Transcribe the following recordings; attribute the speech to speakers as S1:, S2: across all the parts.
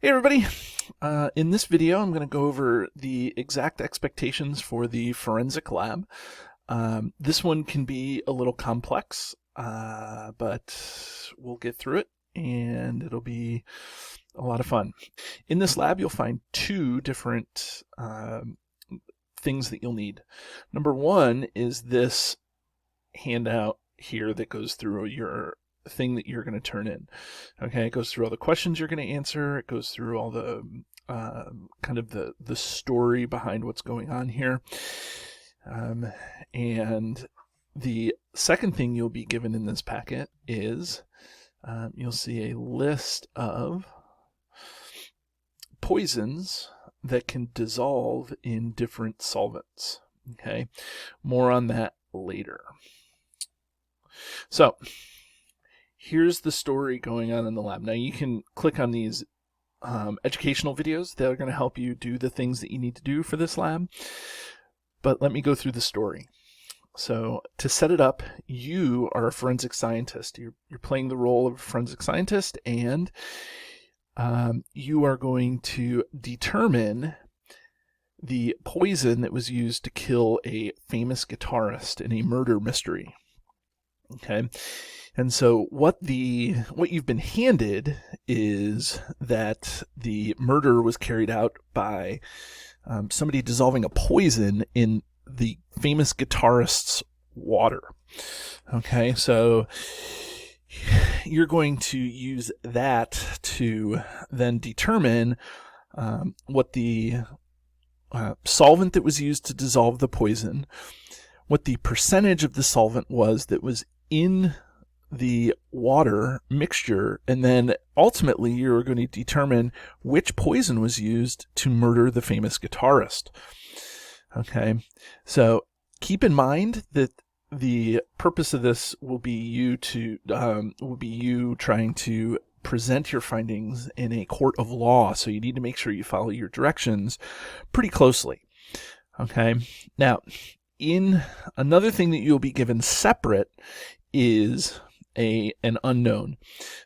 S1: Hey everybody! In this video I'm going to go over the exact expectations for the forensic lab. This one can be a little complex, but we'll get through it and it'll be a lot of fun. In this lab you'll find two different things that you'll need. Number one is this handout here that goes through your thing that you're going to turn in. Okay, it goes through all the questions you're going to answer. It goes through all the kind of the story behind what's going on here. And the second thing you'll be given in this packet is you'll see a list of poisons that can dissolve in different solvents. Okay, more on that later. So here's the story going on in the lab. Now you can click on these educational videos that are going to help you do the things that you need to do for this lab. But let me go through the story. So to set it up, you are a forensic scientist. You're playing the role of a forensic scientist, and you are going to determine the poison that was used to kill a famous guitarist in a murder mystery. Okay. And so what you've been handed is that the murder was carried out by somebody dissolving a poison in the famous guitarist's water. Okay, so you're going to use that to then determine what the solvent that was used to dissolve the poison, what the percentage of the solvent was that was in the water mixture, and then ultimately you're going to determine which poison was used to murder the famous guitarist. Okay, so keep in mind that the purpose of this will be you trying to present your findings in a court of law, so you need to make sure you follow your directions pretty closely. Okay, now in another thing that you'll be given separate is an unknown.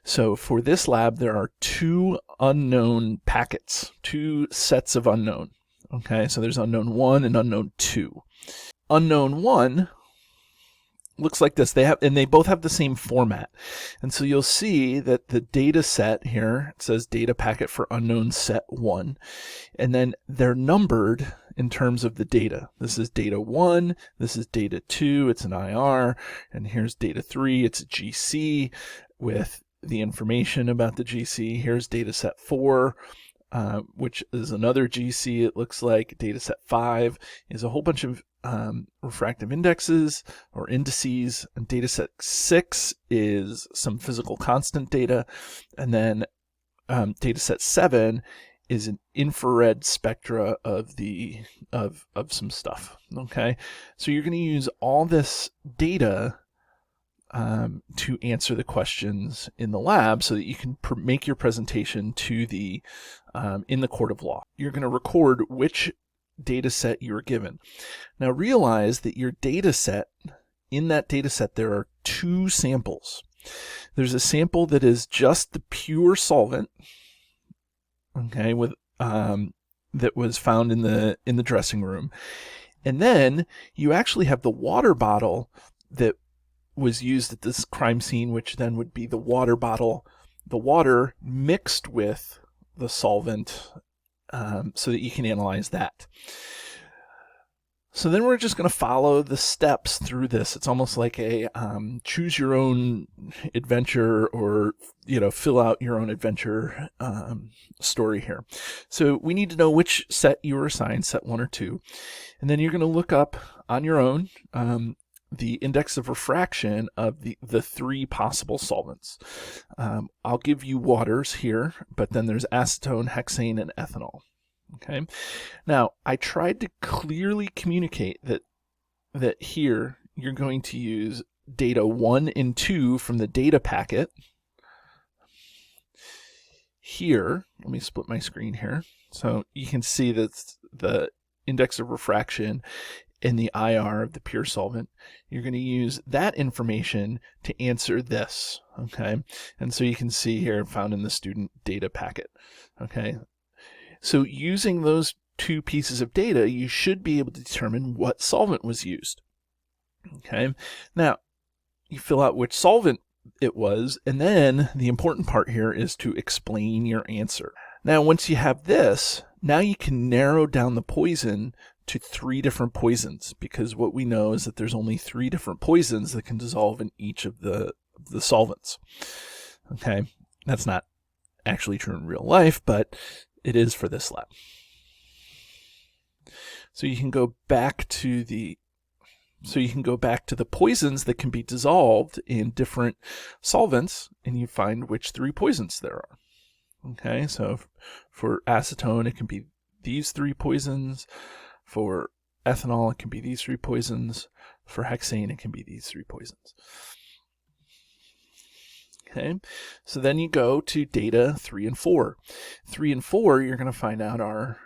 S1: So for this lab, there are two unknown packets, two sets of unknown. Okay, so there's unknown 1 and unknown 2. Unknown 1 looks like this. They both have the same format. And so you'll see that the data set here, it says data packet for unknown set 1. And then they're numbered in terms of the data. This is data 1, this is data 2, it's an IR, and here's data 3, it's a GC with the information about the GC. Here's data set 4, which is another GC, it looks like. Data set 5 is a whole bunch of refractive indexes or indices, and data set 6 is some physical constant data, and then data set 7 is an infrared spectra of some stuff. Okay, so you're going to use all this data to answer the questions in the lab, so that you can make your presentation to the in the court of law. You're going to record which data set you were given. Now realize that your data set, in that data set, there are two samples. There's a sample that is just the pure solvent, okay, with that was found in the dressing room, and then you actually have the water bottle that was used at this crime scene, which then would be the water bottle, the water mixed with the solvent, so that you can analyze that. So then we're just going to follow the steps through this. It's almost like a choose your own adventure, or fill out your own adventure story here. So we need to know which set you were assigned, set 1 or 2, and then you're going to look up on your own the index of refraction of the 3 possible solvents. I'll give you waters here, but then there's acetone, hexane, and ethanol. Okay. Now, I tried to clearly communicate that here you're going to use data 1 and 2 from the data packet. Here, let me split my screen here, so you can see that the index of refraction in the IR of the pure solvent, you're going to use that information to answer this, okay? And so you can see here, found in the student data packet, okay? So using those two pieces of data, you should be able to determine what solvent was used, okay? Now, you fill out which solvent it was, and then the important part here is to explain your answer. Now, once you have this, now you can narrow down the poison to 3 different poisons, because what we know is that there's only 3 different poisons that can dissolve in each of the solvents. Okay, that's not actually true in real life, but it is for this lab. So you can go back to the poisons that can be dissolved in different solvents, and you find which 3 poisons there are. Okay, so for acetone, it can be these 3 poisons. For ethanol, it can be these 3 poisons. For hexane, it can be these 3 poisons. Okay, so then you go to data 3 and 4. 3 and 4, you're going to find out our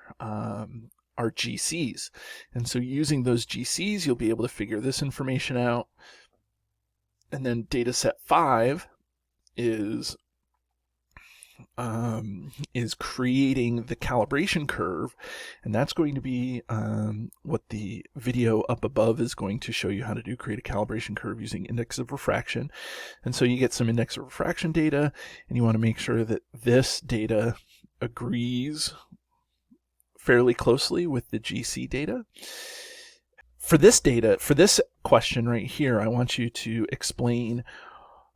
S1: GCs. And so using those GCs, you'll be able to figure this information out. And then data set 5 is creating the calibration curve, and that's going to be what the video up above is going to show you how to do, create a calibration curve using index of refraction. And so you get some index of refraction data, and you want to make sure that this data agrees fairly closely with the GC data. For this question right here, I want you to explain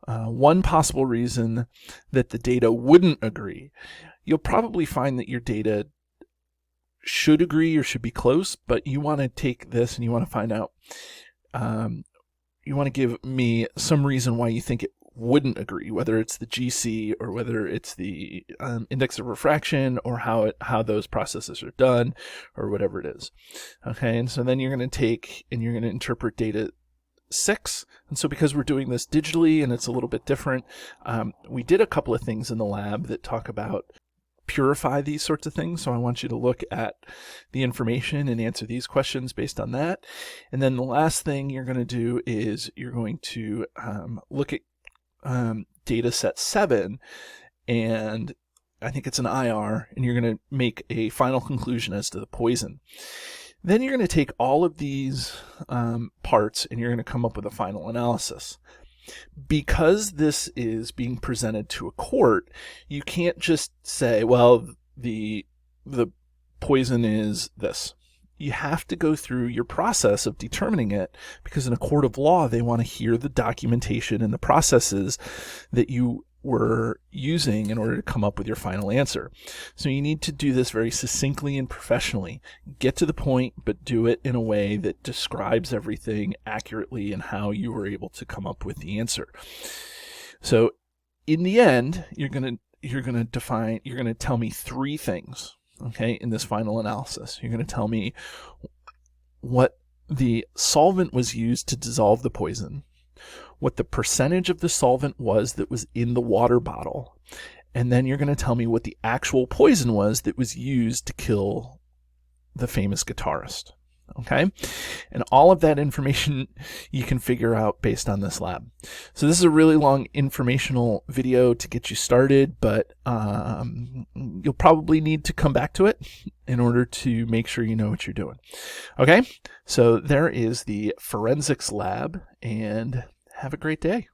S1: one possible reason that the data wouldn't agree. You'll probably find that your data should agree or should be close, but you want to take this and you want to find out, you want to give me some reason why you think it wouldn't agree, whether it's the GC or whether it's the index of refraction or how those processes are done or whatever it is. Okay, and so then you're going to take and you're going to interpret data 6. And so because we're doing this digitally and it's a little bit different, we did a couple of things in the lab that talk about purify these sorts of things. So I want you to look at the information and answer these questions based on that. And then the last thing you're going to do is you're going to look at data set 7, and I think it's an IR, and you're going to make a final conclusion as to the poison. Then you're going to take all of these parts and you're going to come up with a final analysis. Because this is being presented to a court, you can't just say, well, the poison is this. You have to go through your process of determining it, because in a court of law, they want to hear the documentation and the processes that you were using in order to come up with your final answer. So you need to do this very succinctly and professionally. Get to the point, but do it in a way that describes everything accurately and how you were able to come up with the answer. So in the end, you're going to tell me 3 things, okay, in this final analysis. You're going to tell me what the solvent was used to dissolve the poison, what the percentage of the solvent was that was in the water bottle, and then you're going to tell me what the actual poison was that was used to kill the famous guitarist. Okay, and all of that information you can figure out based on this lab. So this is a really long informational video to get you started, but you'll probably need to come back to it in order to make sure you know what you're doing. Okay, so there is the forensics lab, and have a great day.